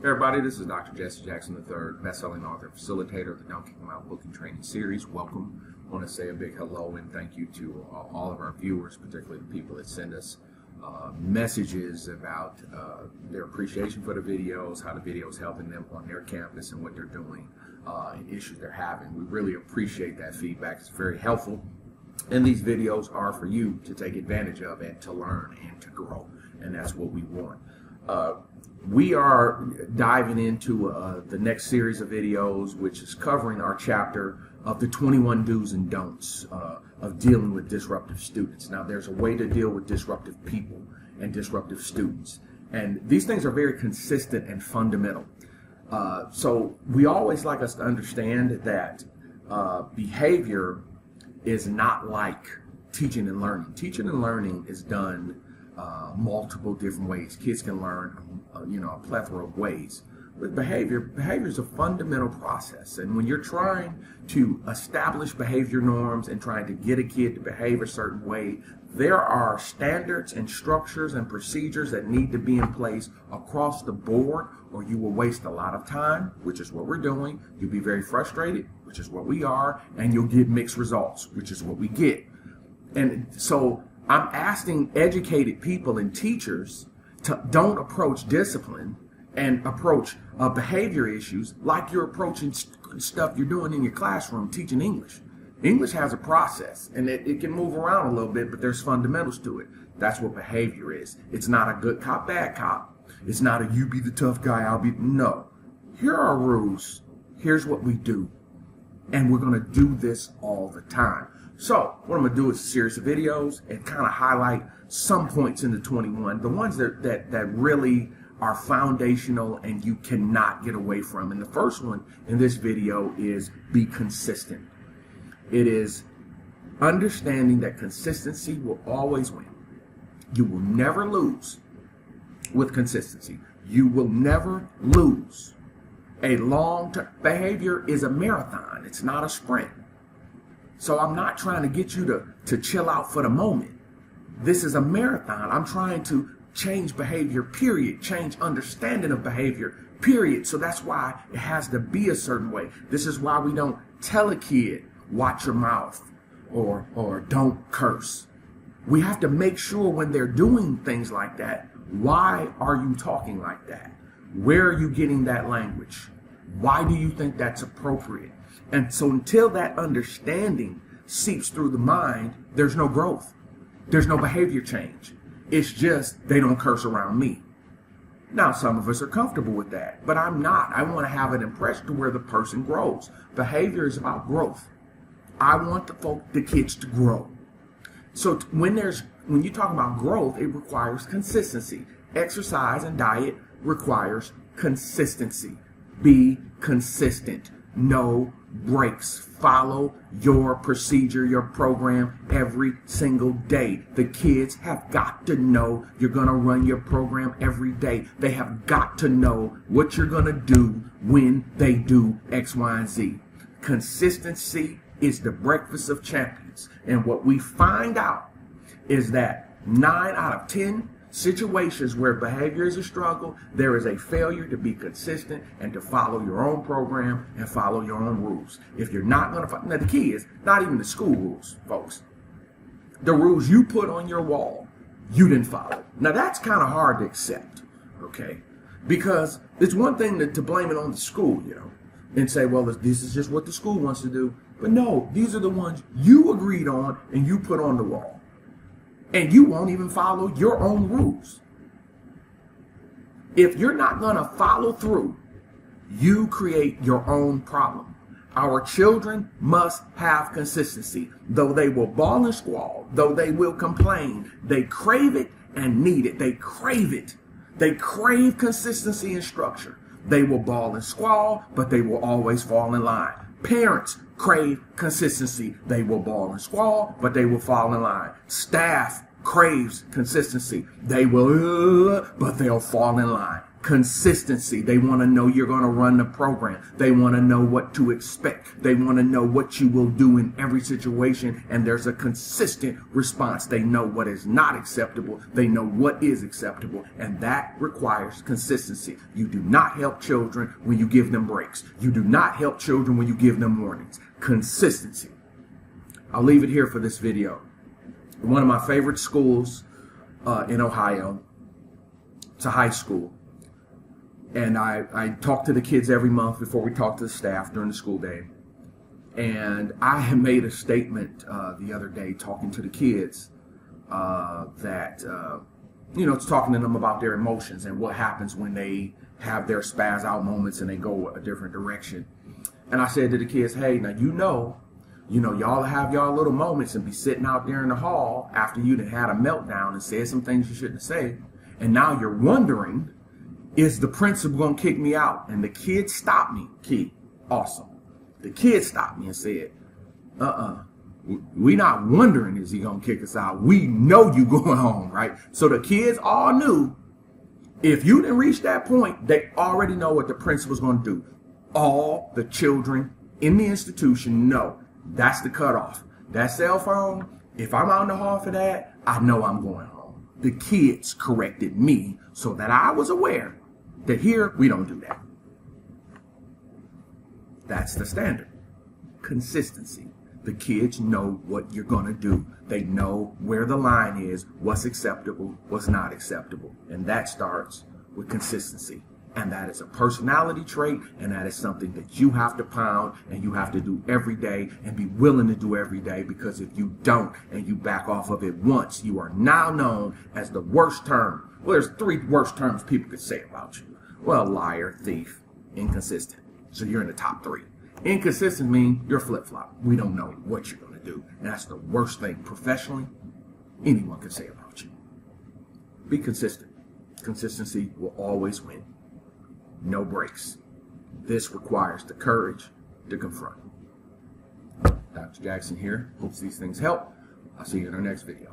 Everybody, this is Dr. Jesse Jackson III, best-selling author, facilitator of the Don't Kick 'Em Out book and training series. Welcome. I want to say a big hello and thank you to all of our viewers, particularly the people that send us messages about their appreciation for the videos, how the videos helping them on their campus and what they're doing and issues they're having. We really appreciate that feedback. It's very helpful. And these videos are for you to take advantage of and to learn and to grow. And that's what we want. We are diving into the next series of videos, which is covering our chapter of the 21 do's and don'ts of dealing with disruptive students. Now, there's a way to deal with disruptive people and disruptive students. And these things are very consistent and fundamental. So we always like us to understand that behavior is not like teaching and learning. Teaching and learning is done multiple different ways. Kids can learn, a plethora of ways. With behavior is a fundamental process. And when you're trying to establish behavior norms and trying to get a kid to behave a certain way, there are standards and structures and procedures that need to be in place across the board, or you will waste a lot of time, which is what we're doing. You'll be very frustrated, which is what we are, and you'll get mixed results, which is what we get. And so I'm asking educated people and teachers to don't approach discipline and approach behavior issues like you're approaching stuff you're doing in your classroom teaching English. English has a process, and it can move around a little bit, but there's fundamentals to it. That's what behavior is. It's not a good cop, bad cop. It's not a you be the tough guy, I'll be. No. Here are our rules. Here's what we do. And we're going to do this all the time. So what I'm going to do is a series of videos and kind of highlight some points in the 21, the ones that really are foundational and you cannot get away from. And the first one in this video is be consistent. It is understanding that consistency will always win. You will never lose with consistency. You will never lose. A long-term behavior is a marathon. It's not a sprint. So I'm not trying to get you to chill out for the moment. This is a marathon. I'm trying to change behavior, period. Change understanding of behavior, period. So that's why it has to be a certain way. This is why we don't tell a kid, watch your mouth or don't curse. We have to make sure when they're doing things like that, why are you talking like that? Where are you getting that language? Why do you think that's appropriate? And so until that understanding seeps through the mind, there's no growth. There's no behavior change. It's just they don't curse around me. Now, some of us are comfortable with that, but I'm not. I want to have an impression to where the person grows. Behavior is about growth. I want the kids to grow. So when you talk about growth, it requires consistency. Exercise and diet requires consistency. Be consistent. No breaks. Follow your procedure, your program every single day. The kids have got to know you're going to run your program every day. They have got to know what you're going to do when they do X, Y, and Z. Consistency is the breakfast of champions. And what we find out is that 9 out of 10 situations where behavior is a struggle, there is a failure to be consistent and to follow your own program and follow your own rules. If you're not going to follow, now the key is not even the school rules, folks. The rules you put on your wall, you didn't follow. Now that's kind of hard to accept, okay? Because it's one thing to blame it on the school, and say, well, this is just what the school wants to do. But no, these are the ones you agreed on and you put on the wall. And you won't even follow your own rules. If you're not going to follow through, you create your own problem. Our children must have consistency. Though they will bawl and squall, though they will complain, they crave it and need it. They crave it. They crave consistency and structure. They will bawl and squall, but they will always fall in line. Parents crave consistency. They will bawl and squall, but they will fall in line. Staff craves consistency. They will, but they'll fall in line. Consistency. They want to know you're going to run the program. They want to know what to expect. They want to know what you will do in every situation. And there's a consistent response. They know what is not acceptable. They know what is acceptable. And that requires consistency. You do not help children when you give them breaks. You do not help children when you give them warnings. Consistency. I'll leave it here for this video. One of my favorite schools in Ohio, it's a high school. And I talk to the kids every month before we talk to the staff during the school day. And I had made a statement the other day talking to the kids that, it's talking to them about their emotions and what happens when they have their spaz out moments and they go a different direction. And I said to the kids, hey, now y'all have y'all little moments and be sitting out there in the hall after you had a meltdown and said some things you shouldn't say. And now you're wondering, is the principal going to kick me out? And the kids stopped me. Key. Awesome. The kids stopped me and said, we not wondering, is he going to kick us out? We know you going home, right? So the kids all knew if you didn't reach that point, they already know what the principal's going to do. All the children in the institution know that's the cutoff. That cell phone, if I'm out in the hall for that, I know I'm going home. The kids corrected me so that I was aware that here we don't do that. That's the standard. Consistency. The kids know what you're going to do. They know where the line is, what's acceptable, what's not acceptable. And that starts with consistency. And that is a personality trait, and that is something that you have to pound and you have to do every day and be willing to do every day, because if you don't and you back off of it once, you are now known as the worst term. Well, there's 3 worst terms people could say about you. Well, liar, thief, inconsistent. So you're in the top 3. Inconsistent means you're flip-flop. We don't know what you're going to do. And that's the worst thing professionally anyone can say about you. Be consistent. Consistency will always win. No breaks. This requires the courage to confront. Dr. Jackson here. Hopes these things help. I'll see you in our next video.